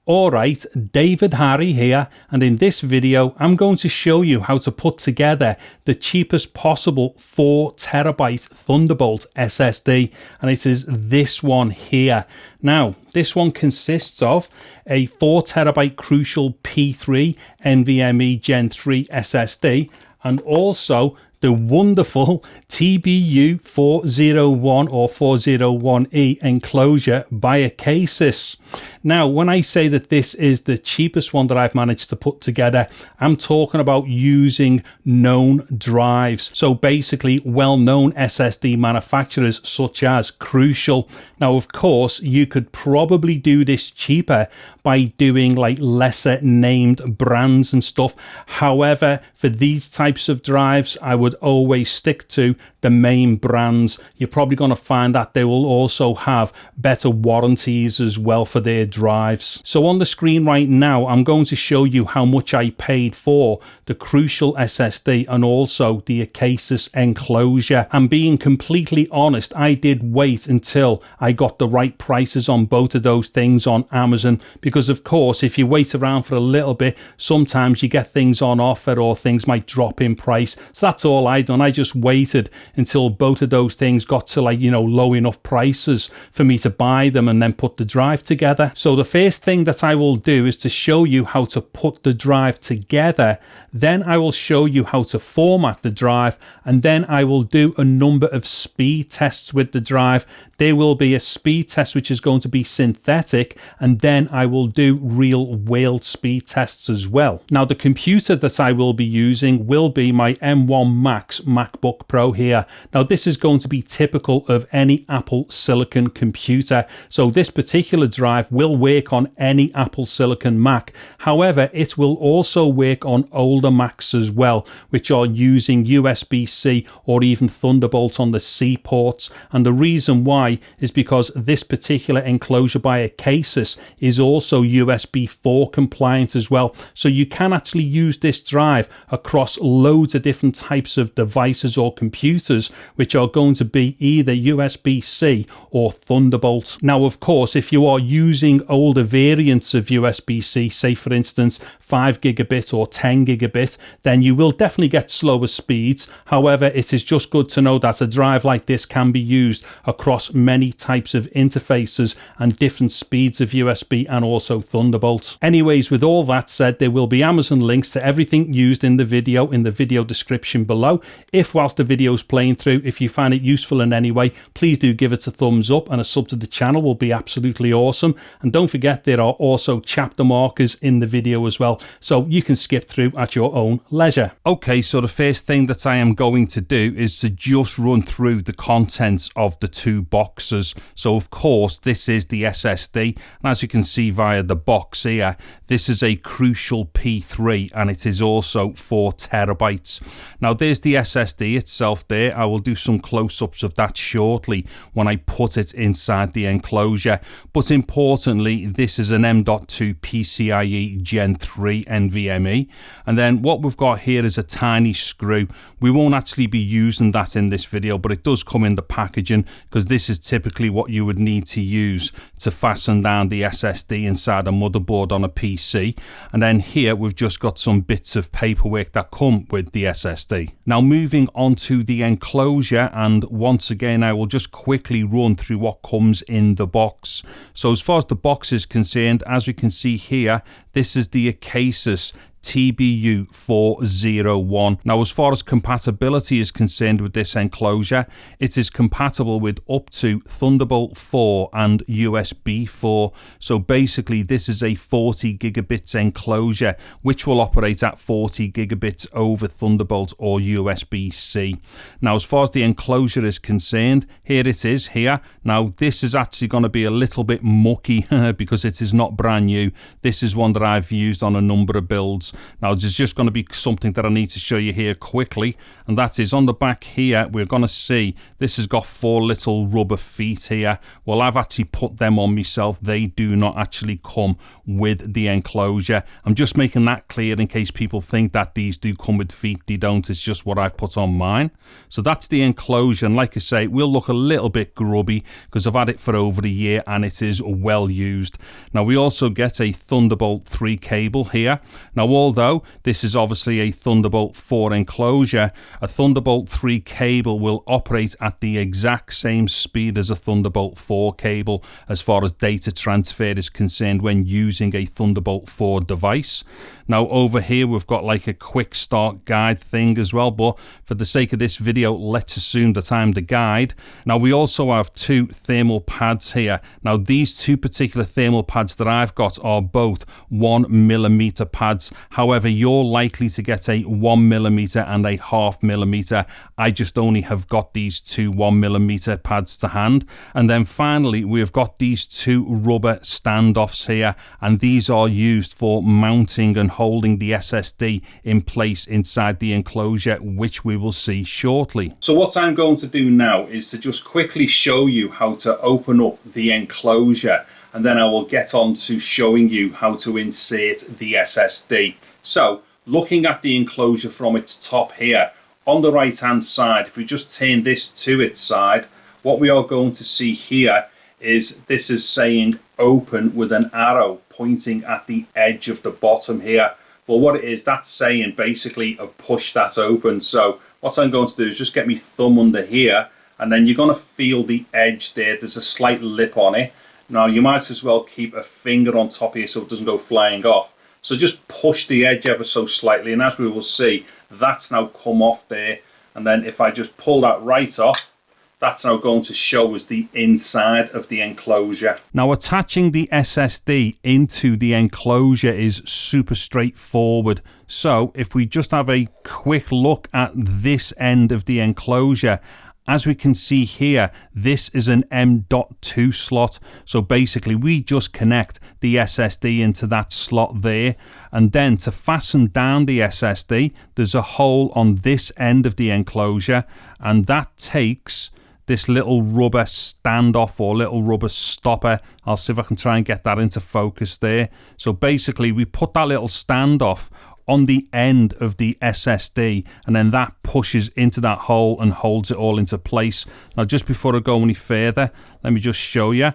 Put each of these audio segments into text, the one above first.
Alright, David Harry here, and in this video I'm going to show you how to put together the cheapest possible 4TB Thunderbolt SSD, and it is this one here. Now, this one consists of a 4TB Crucial P3 NVMe Gen 3 SSD and also the wonderful TBU401 or 401E enclosure by Acasis. Now, when I say that this is the cheapest one that I've managed to put together, I'm talking about using known drives. So basically well-known SSD manufacturers such as Crucial. Now, of course, you could probably do this cheaper by doing like lesser named brands and stuff. However, for these types of drives, I would always stick to the main brands. You're probably going to find that they will also have better warranties as well for their drives. So on the screen right now, I'm going to show you how much I paid for the Crucial SSD and also the Acasis enclosure. And being completely honest, I did wait until I got the right prices on both of those things on Amazon, because of course if you wait around for a little bit, sometimes you get things on offer or things might drop in price. So that's all I done. I just waited until both of those things got to low enough prices for me to buy them and then put the drive together. So the first thing that I will do is to show you how to put the drive together. Then I will show you how to format the drive, and then I will do a number of speed tests with the drive. There will be a speed test which is going to be synthetic, and then I will do real world speed tests as well. Now, the computer that I will be using will be my M1 Max MacBook Pro here. Now, this is going to be typical of any Apple Silicon computer. So this particular drive will work on any Apple Silicon Mac. However, it will also work on older Macs as well, which are using USB-C or even Thunderbolt on the C ports. And the reason why is because this particular enclosure by Acasis is also USB4 compliant as well. So you can actually use this drive across loads of different types of devices or computers, which are going to be either USB-C or Thunderbolt. Now, of course, if you are using older variants of USB-C, say for instance 5 gigabit or 10 gigabit, then you will definitely get slower speeds. However, it is just good to know that a drive like this can be used across many types of interfaces and different speeds of USB and also Thunderbolt. Anyways, with all that said, there will be Amazon links to everything used in the video description below. If whilst the video is playing through, if you find it useful in any way, please do give it a thumbs up, and a sub to the channel will be absolutely awesome. And don't forget, there are also chapter markers in the video as well, so you can skip through at your own leisure. Okay, so the first thing that I am going to do is to just run through the contents of the two boxes. So of course this is the SSD, and as you can see via the box here, this is a Crucial P3 and it is also 4TB. Now there's the SSD itself there. I will do some close-ups of that shortly when I put it inside the enclosure. But importantly, this is an M.2 PCIe Gen 3 NVMe, and then what we've got here is a tiny screw. We won't actually be using that in this video, but it does come in the packaging, because this is typically what you would need to use to fasten down the SSD inside a motherboard on a PC. And then here we've just got some bits of paperwork that come with the SSD. Now moving on to the enclosure, and once again I will just quickly run through what comes in the box. So as far as the box is concerned, as we can see here, this is the Acasis TBU401. Now, as far as compatibility is concerned with this enclosure, it is compatible with up to Thunderbolt 4 and USB 4. So basically this is a 40 gigabit enclosure which will operate at 40 gigabits over Thunderbolt or USB-C. Now, as far as the enclosure is concerned, here it is here. Now this is actually going to be a little bit mucky because it is not brand new. This is one that I've used on a number of builds else. Now there's just going to be something that I need to show you here quickly, and that is on the back here. We're going to see this has got 4 little rubber feet here. Well, I've actually put them on myself. They do not actually come with the enclosure. I'm just making that clear in case people think that these do come with feet. They don't. It's just what I've put on mine. So that's the enclosure, and like I say, it will look a little bit grubby because I've had it for over a year and it is well used. Now we also get a Thunderbolt 3 cable here. Now although this is obviously a Thunderbolt 4 enclosure, a Thunderbolt 3 cable will operate at the exact same speed as a Thunderbolt 4 cable as far as data transfer is concerned when using a Thunderbolt 4 device. Now over here we've got like a quick start guide thing as well, but for the sake of this video, let's assume that I'm the guide. Now we also have 2 thermal pads here. Now these 2 particular thermal pads that I've got are both 1mm pads. However, you're likely to get a 1mm and a 0.5mm. I just only have got these 2 1mm pads to hand. And then finally we've got these 2 rubber standoffs here, and these are used for mounting and holding the SSD in place inside the enclosure, which we will see shortly. So what I'm going to do now is to just quickly show you how to open up the enclosure, and then I will get on to showing you how to insert the SSD. So looking at the enclosure from its top here, on the right hand side, if we just turn this to its side, what we are going to see here is this is saying open with an arrow pointing at the edge of the bottom here. Well, what it is, that's saying basically push that open. So what I'm going to do is just get my thumb under here, and then you're going to feel the edge there. There's a slight lip on it. Now you might as well keep a finger on top here so it doesn't go flying off. So just push the edge ever so slightly, and as we will see, that's now come off there. And then if I just pull that right off, that's now going to show us the inside of the enclosure. Now attaching the SSD into the enclosure is super straightforward. So if we just have a quick look at this end of the enclosure, as we can see here, this is an M.2 slot. So basically we just connect the SSD into that slot there. And then to fasten down the SSD, there's a hole on this end of the enclosure, and that takes this little rubber standoff or little rubber stopper. I'll see if I can try and get that into focus there. So basically we put that little standoff on the end of the SSD, and then that pushes into that hole and holds it all into place. Now just before I go any further, let me just show you.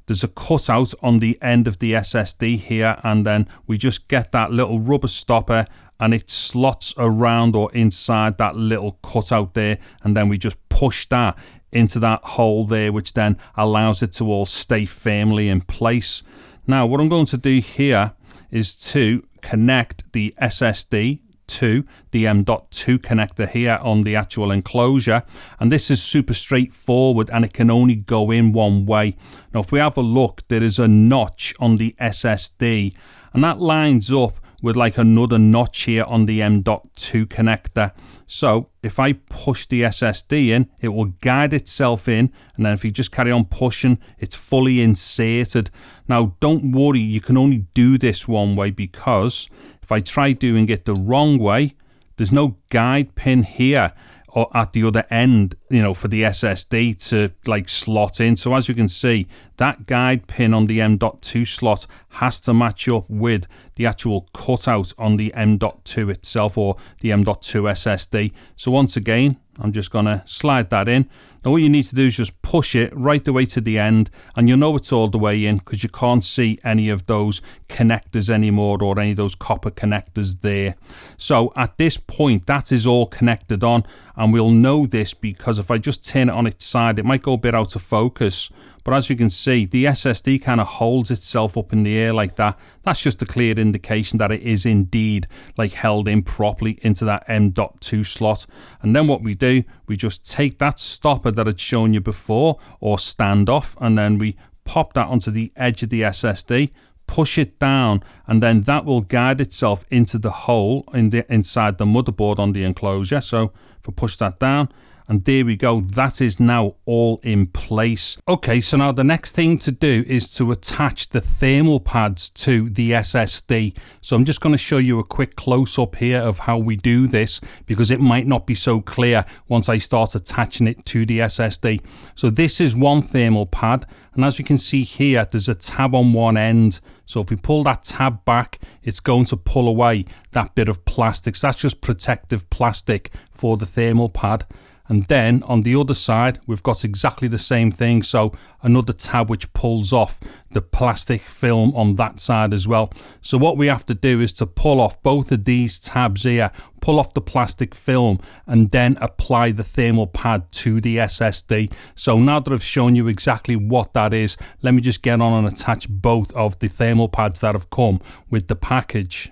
There's a cutout on the end of the SSD here, and then we just get that little rubber stopper and it slots around or inside that little cutout there, and then we just push that into that hole there, which then allows it to all stay firmly in place. Now what I'm going to do here is to connect the SSD to the M.2 connector here on the actual enclosure, and this is super straightforward and it can only go in one way. Now if we have a look, there is a notch on the SSD, and that lines up with like another notch here on the M.2 connector. So if I push the SSD in, it will guide itself in, and then if you just carry on pushing, it's fully inserted. Now don't worry, you can only do this one way, because if I try doing it the wrong way, there's no guide pin here or at the other end, you know, for the SSD to like slot in. So as you can see, that guide pin on the M.2 slot has to match up with the actual cutout on the M.2 itself, or the M.2 SSD. So once again, I'm just gonna slide that in. Now what you need to do is just push it right the way to the end, and you'll know it's all the way in because you can't see any of those connectors anymore, or any of those copper connectors there. So at this point, that is all connected on, and we'll know this because if I just turn it on its side, it might go a bit out of focus. But as you can see, the SSD kind of holds itself up in the air like that. That's just a clear indication that it is indeed like held in properly into that M.2 slot. And then what we do, we just take that stopper that I'd shown you before, or standoff, and then we pop that onto the edge of the SSD, push it down, and then that will guide itself into the hole inside the motherboard on the enclosure. So if I push that down, And there we go, that is now all in place. Okay, so now the next thing to do is to attach the thermal pads to the SSD. So I'm just going to show you a quick close-up here of how we do this, because it might not be so clear once I start attaching it to the SSD. So this is one thermal pad, and as you can see here, there's a tab on one end. So if we pull that tab back, it's going to pull away that bit of plastic. So that's just protective plastic for the thermal pad. And then on the other side, we've got exactly the same thing. So another tab which pulls off the plastic film on that side as well. So what we have to do is to pull off both of these tabs here, pull off the plastic film, and then apply the thermal pad to the SSD. So now that I've shown you exactly what that is, let me just get on and attach both of the thermal pads that have come with the package.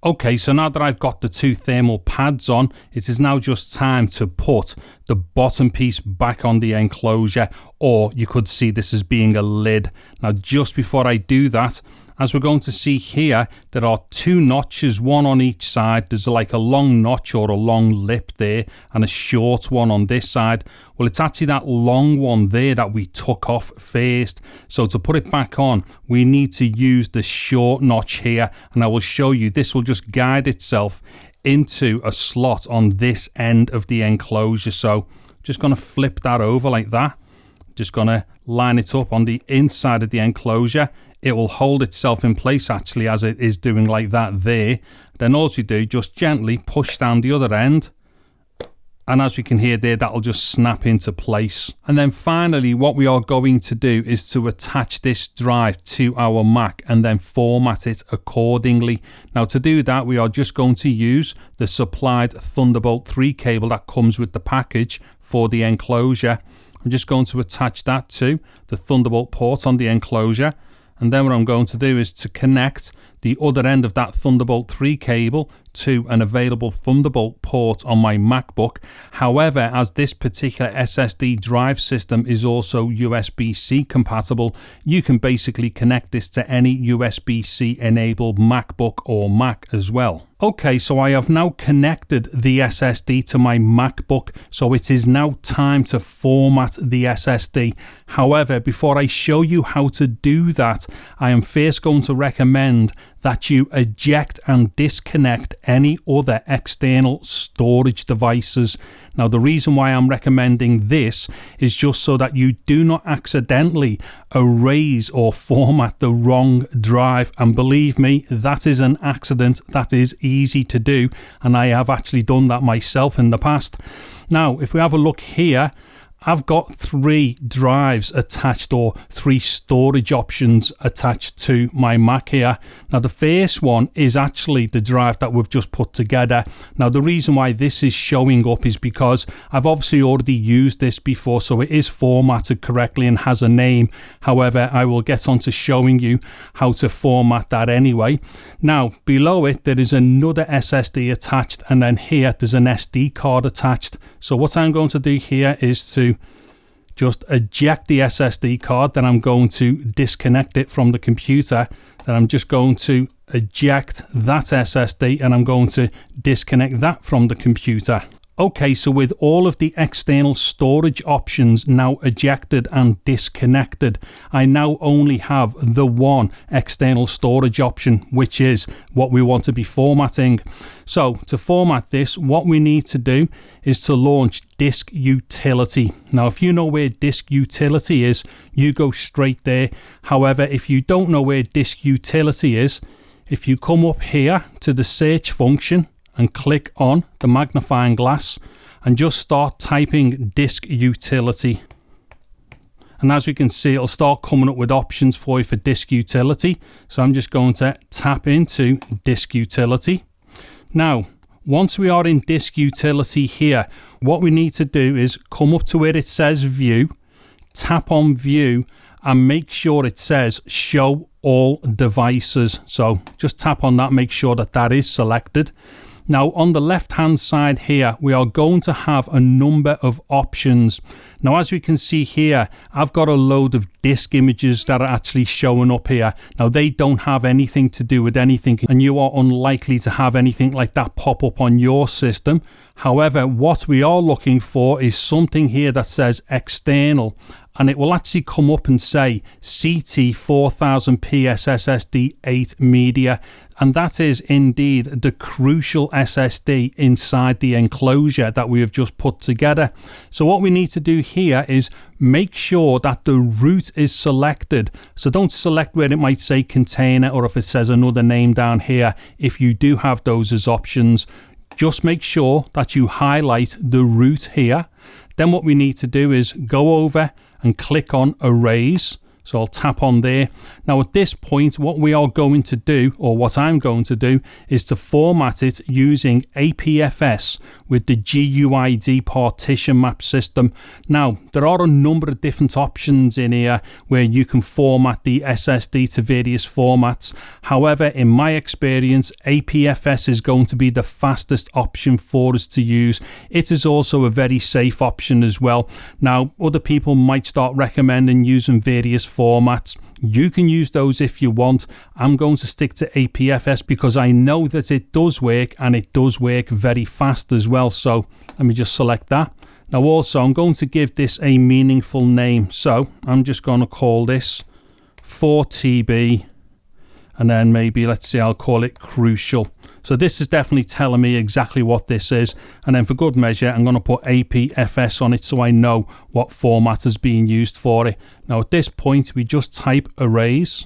Okay, so now that I've got the two thermal pads on, it is now just time to put the bottom piece back on the enclosure, or you could see this as being a lid. Now, just before I do that, as we're going to see here, there are two notches, one on each side. There's like a long notch or a long lip there, and a short one on this side. Well, it's actually that long one there that we took off first. So to put it back on, we need to use the short notch here, and I will show you. This will just guide itself into a slot on this end of the enclosure. So just going to flip that over like that. Just going to line it up on the inside of the enclosure. It will hold itself in place actually as it is doing like that there. Then all you do, just gently push down the other end, and as you can hear there, that'll just snap into place. And then finally, what we are going to do is to attach this drive to our Mac and then format it accordingly. Now to do that, we are just going to use the supplied Thunderbolt 3 cable that comes with the package for the enclosure. I'm just going to attach that to the Thunderbolt port on the enclosure. And then what I'm going to do is to connect the other end of that Thunderbolt 3 cable to an available Thunderbolt port on my MacBook. However, as this particular SSD drive system is also USB-C compatible, you can basically connect this to any USB-C enabled MacBook or Mac as well. Okay, so I have now connected the SSD to my MacBook, so it is now time to format the SSD. However, before I show you how to do that, I am first going to recommend that you eject and disconnect any other external storage devices. Now, the reason why I'm recommending this is just so that you do not accidentally erase or format the wrong drive. And believe me, that is an accident that is easy to do, and I have actually done that myself in the past. Now, if we have a look here, I've got 3 drives attached, or 3 storage options attached to my Mac here. Now the first one is actually the drive that we've just put together. Now the reason why this is showing up is because I've obviously already used this before, so it is formatted correctly and has a name. However, I will get on to showing you how to format that anyway. Now below it there is another SSD attached, and then here there's an SD card attached. So what I'm going to do here is to just eject the SSD card, then I'm going to disconnect it from the computer, then I'm just going to eject that SSD and I'm going to disconnect that from the computer. Okay, so with all of the external storage options now ejected and disconnected, I now only have the one external storage option, which is what we want to be formatting. So to format this, what we need to do is to launch Disk Utility. Now, if you know where Disk Utility is, you go straight there. However, if you don't know where Disk Utility is, if you come up here to the search function and click on the magnifying glass and just start typing Disk Utility, And as we can see, it'll start coming up with options for you for disk utility. So I'm just going to tap into disk utility. Now, once we are in disk utility here, what we need to do is come up to where it says view, tap on view, and make sure it says show all devices. So just tap on that, make sure that that is selected. Now on the left hand side here, we are going to have a number of options. Now as we can see here, I've got a load of disk images that are actually showing up here. Now they don't have anything to do with anything, and you are unlikely to have anything like that pop up on your system. However, what we are looking for is something here that says external, and it will actually come up and say CT4000P SSD 8 media, and that is indeed the crucial SSD inside the enclosure that we have just put together. So what we need to do here is make sure that the root is selected. So don't select where it might say container, or if it says another name down here. If you do have those as options, just make sure that you highlight the root here. Then what we need to do is go over and click on erase. So I'll tap on there. Now at this point, what we are going to do, or what I'm going to do, is to format it using APFS with the GUID partition map system. Now, there are a number of different options in here where you can format the SSD to various formats. However, in my experience, APFS is going to be the fastest option for us to use. It is also a very safe option as well. Now, other people might start recommending using various formats. You can use those if you want. I'm going to stick to APFS because I know that it does work, and it does work very fast as well. So let me just select that. Now also I'm going to give this a meaningful name. So I'm just going to call this 4TB, and then maybe, let's see, I'll call it crucial. So this is definitely telling me exactly what this is. And then for good measure, I'm going to put APFS on it so I know what format is being used for it. Now at this point, we just type erase.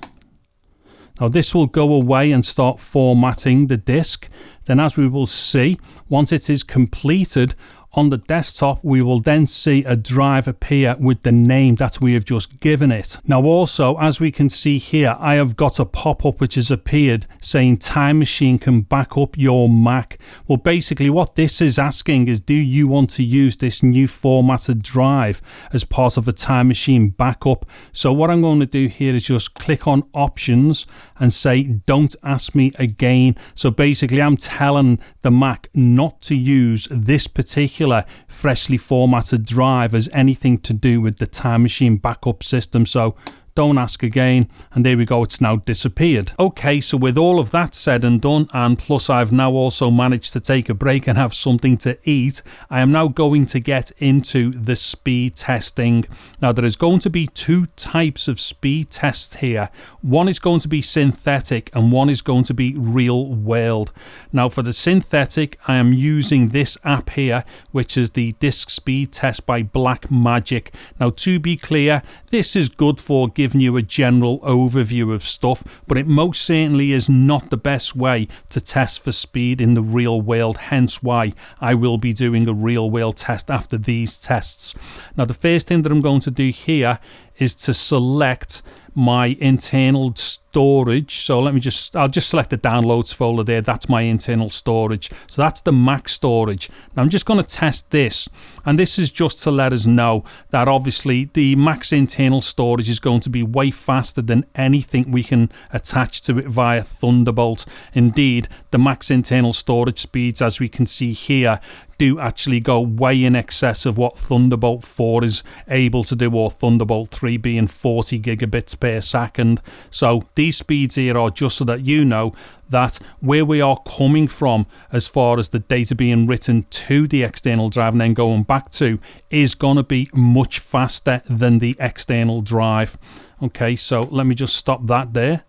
Now this will go away and start formatting the disk. Then as we will see, once it is completed, on the desktop, we will then see a drive appear with the name that we have just given it. Now also, as we can see here, I have got a pop-up which has appeared saying Time Machine can back up your Mac. Well, basically what this is asking is, do you want to use this new formatted drive as part of a Time Machine backup? So what I'm going to do here is just click on options and say, don't ask me again. So basically I'm telling the Mac not to use this particular freshly formatted drive as anything to do with the Time Machine backup system. So don't ask again, and there we go, it's now disappeared. Okay, so with all of that said and done, and plus I've now also managed to take a break and have something to eat, I am now going to get into the speed testing. Now there is going to be two types of speed tests here. One is going to be synthetic and one is going to be real world. Now for the synthetic, I am using this app here, which is the Disk Speed Test by Blackmagic. Now to be clear, this is good for giving you a general overview of stuff, but it most certainly is not the best way to test for speed in the real world, hence why I will be doing a real world test after these tests. Now the first thing that I'm going to do here is to select my internal storage. So I'll just select the downloads folder there. That's my internal storage. So that's the Mac storage. Now I'm just going to test this, and this is just to let us know that obviously the Mac's internal storage is going to be way faster than anything we can attach to it via Thunderbolt. Indeed, the Mac's internal storage speeds, as we can see here, do actually go way in excess of what Thunderbolt 4 is able to do, or Thunderbolt 3 being 40 gigabits per second. So these speeds here are just so that you know that where we are coming from as far as the data being written to the external drive and then going back to is going to be much faster than the external drive. Okay, so let me just stop that there.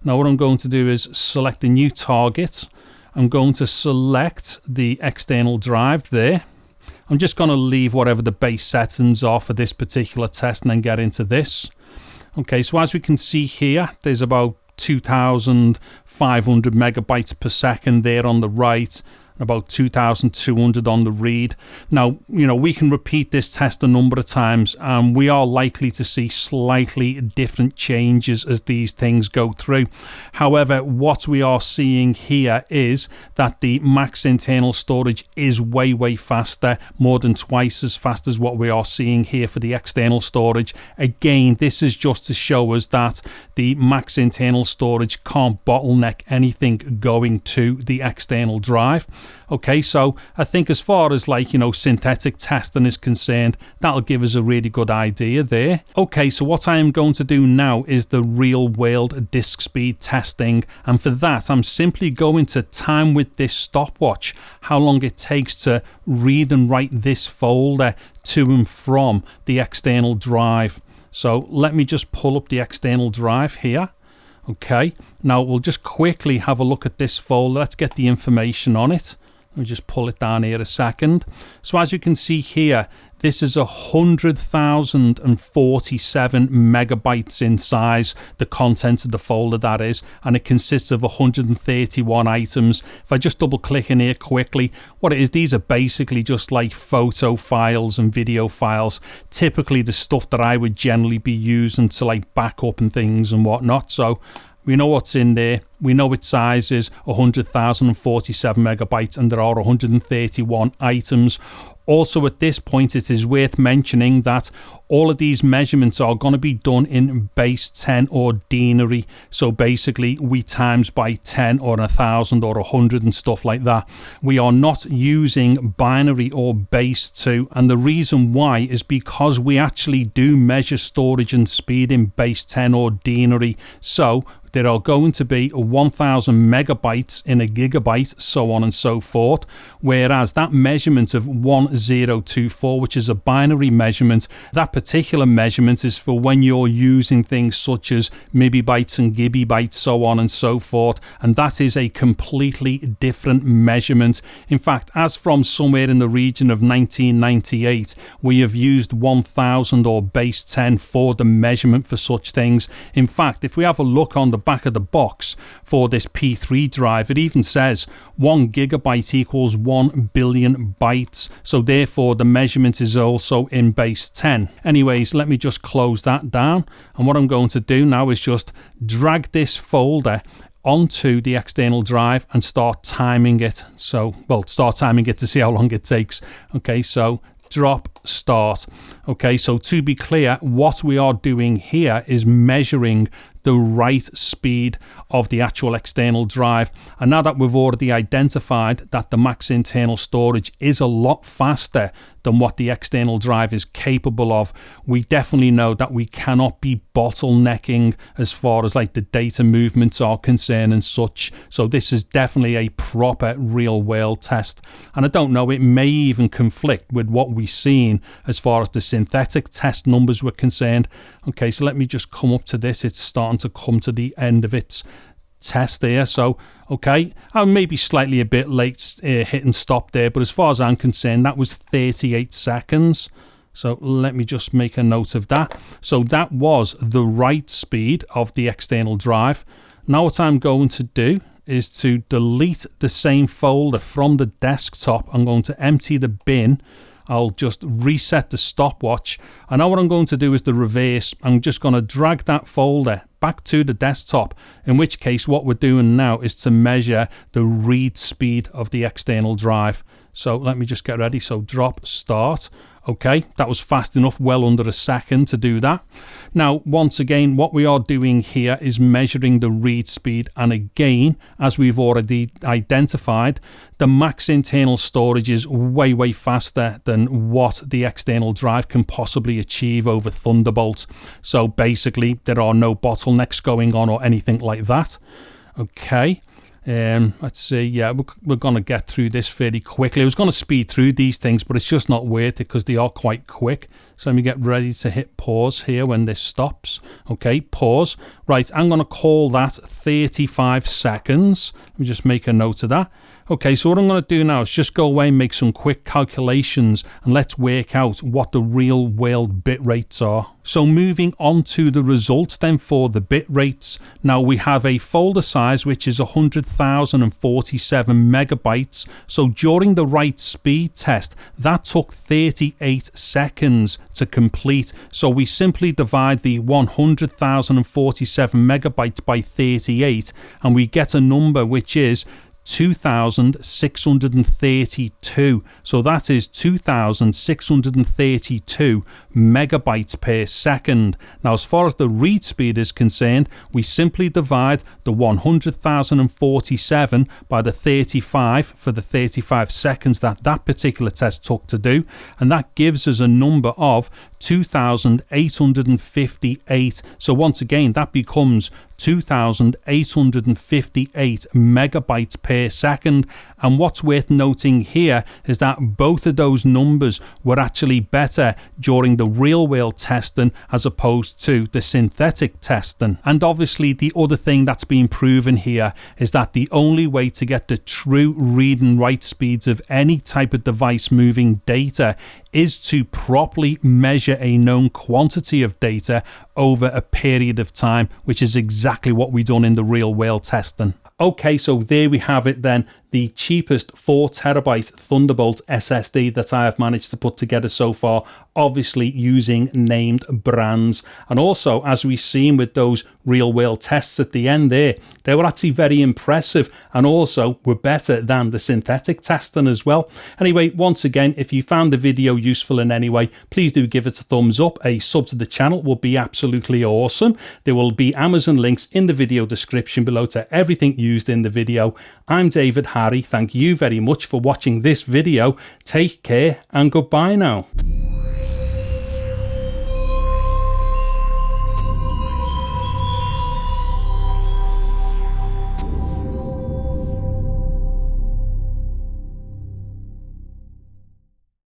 Now what I'm going to do is select a new target. I'm going to select the external drive there. I'm just going to leave whatever the base settings are for this particular test and then get into this. Okay, so as we can see here, there's about 2,500 megabytes per second there on the right. about 2200 on the read. Now, we can repeat this test a number of times, and we are likely to see slightly different changes as these things go through. However, what we are seeing here is that the Mac's internal storage is way faster, more than twice as fast as what we are seeing here for the external storage. Again, this is just to show us that the Mac's internal storage can't bottleneck anything going to the external drive. Okay, so I think as far as synthetic testing is concerned, that'll give us a really good idea there. Okay, so what I am going to do now is the real world disk speed testing, and for that I'm simply going to time with this stopwatch how long it takes to read and write this folder to and from the external drive. So let me just pull up the external drive here. Okay, now we'll just quickly have a look at this folder. Let's get the information on it. Let me just pull it down here a second. So as you can see here, this is 100,047 megabytes in size, the content of the folder that is, and it consists of 131 items. If I just double click in here quickly, what it is, these are basically just like photo files and video files, typically the stuff that I would generally be using to like backup and things and whatnot. So we know what's in there. We know its size is 100,047 megabytes, and there are 131 items. Also, at this point, it is worth mentioning that all of these measurements are going to be done in base 10 ordinary. So basically, we times by 10 or 1,000 or 100 and stuff like that. We are not using binary or base 2. And the reason why is because we actually do measure storage and speed in base 10 ordinary. So there are going to be 1,000 megabytes in a gigabyte, so on and so forth. Whereas that measurement of 1024, which is a binary measurement, that particular measurement is for when you're using things such as megabytes and gigabytes, so on and so forth. And that is a completely different measurement. In fact, as from somewhere in the region of 1998, we have used 1000 or base 10 for the measurement for such things. In fact, if we have a look on the back of the box for this P3 drive, it even says 1 gigabyte equals 1 billion bytes. So therefore the measurement is also in base 10. Anyways, let me just close that down, and what I'm going to do now is just drag this folder onto the external drive and start timing it. So, well, start timing it to see how long it takes. Okay, so drop start. Okay, so to be clear, what we are doing here is measuring the write speed of the actual external drive. And now that we've already identified that the Mac's internal storage is a lot faster than what the external drive is capable of, we definitely know that we cannot be bottlenecking as far as like the data movements are concerned and such. So this is definitely a proper real world test. And I don't know, it may even conflict with what we've seen as far as the synthetic test numbers were concerned. Okay, so let me just come up to this. It's starting to come to the end of its test there. So okay, I may be slightly a bit late hitting stop there, but as far as I'm concerned, that was 38 seconds. So let me just make a note of that. So that was the write speed of the external drive. Now what I'm going to do is to delete the same folder from the desktop. I'm going to empty the bin. I'll just reset the stopwatch, and now what I'm going to do is the reverse. I'm just going to drag that folder back to the desktop, in which case what we're doing now is to measure the read speed of the external drive. So let me just get ready. So drop start. Okay, that was fast enough, well under a second to do that. Now, once again, what we are doing here is measuring the read speed. And again, as we've already identified, the Mac's internal storage is way faster than what the external drive can possibly achieve over Thunderbolt. So basically, there are no bottlenecks going on or anything like that. Okay. Let's see, yeah, we're going to get through this fairly quickly. I was going to speed through these things, but it's just not worth it because they are quite quick. So let me get ready to hit pause here when this stops. Okay, pause. Right, I'm going to call that 35 seconds. Let me just make a note of that. Okay, so what I'm going to do now is just go away and make some quick calculations, and let's work out what the real world bit rates are. So moving on to the results then for the bit rates. Now we have a folder size which is 100,000 100,047 megabytes. So during the write speed test, that took 38 seconds to complete. So we simply divide the 100,047 megabytes by 38 and we get a number which is 2,632. So that is 2,632 megabytes per second. Now, as far as the read speed is concerned, we simply divide the 100,047 by the 35 for the 35 seconds that that particular test took to do, and that gives us a number of 2,858. So once again, that becomes 2,858 megabytes per second. And what's worth noting here is that both of those numbers were actually better during the real world testing as opposed to the synthetic testing. And obviously the other thing that's been proven here is that the only way to get the true read and write speeds of any type of device moving data is to properly measure a known quantity of data over a period of time, which is exactly what we've done in the real world testing. Okay, so there we have it then, the cheapest 4TB Thunderbolt SSD that I have managed to put together so far, obviously using named brands. And also, as we've seen with those real world tests at the end there, they were actually very impressive and also were better than the synthetic testing as well. Anyway, once again, if you found the video useful in any way, please do give it a thumbs up. A sub to the channel would be absolutely awesome. There will be Amazon links in the video description below to everything used in the video. I'm David Harry. Thank you very much for watching this video. Take care and goodbye now.